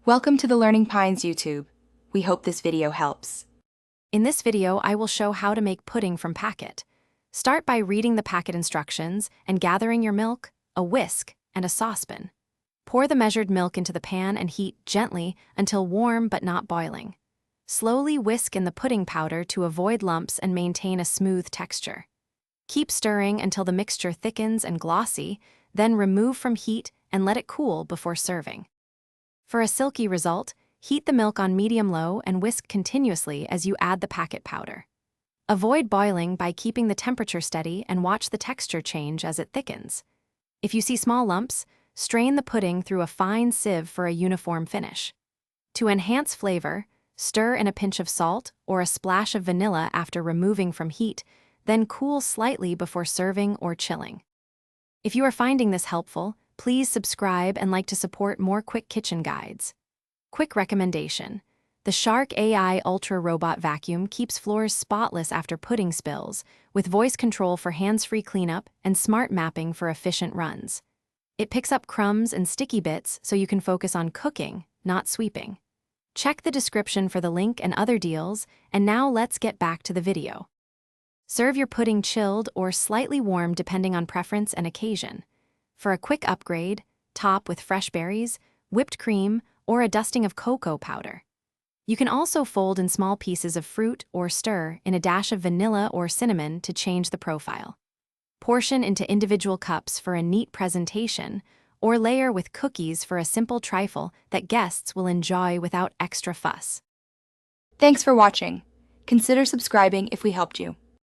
Welcome to the Learning Pines YouTube. We hope this video helps. In this video, I will show how to make pudding from packet. Start by reading the packet instructions and gathering your milk, a whisk, and a saucepan. Pour the measured milk into the pan and heat gently until warm but not boiling. Slowly whisk in the pudding powder to avoid lumps and maintain a smooth texture. Keep stirring until the mixture thickens and glossy, then remove from heat and let it cool before serving. For a silky result, heat the milk on medium-low and whisk continuously as you add the packet powder. Avoid boiling by keeping the temperature steady and watch the texture change as it thickens. If you see small lumps, strain the pudding through a fine sieve for a uniform finish. To enhance flavor, stir in a pinch of salt or a splash of vanilla after removing from heat, then cool slightly before serving or chilling. If you are finding this helpful, please subscribe and like to support more quick kitchen guides. Quick recommendation: the Shark AI Ultra Robot Vacuum keeps floors spotless after pudding spills, with voice control for hands-free cleanup and smart mapping for efficient runs. It picks up crumbs and sticky bits so you can focus on cooking, not sweeping. Check the description for the link and other deals, and now let's get back to the video. Serve your pudding chilled or slightly warm depending on preference and occasion. For a quick upgrade, top with fresh berries, whipped cream, or a dusting of cocoa powder. You can also fold in small pieces of fruit or stir in a dash of vanilla or cinnamon to change the profile. Portion into individual cups for a neat presentation, or layer with cookies for a simple trifle that guests will enjoy without extra fuss. Thanks for watching. Consider subscribing if we helped you.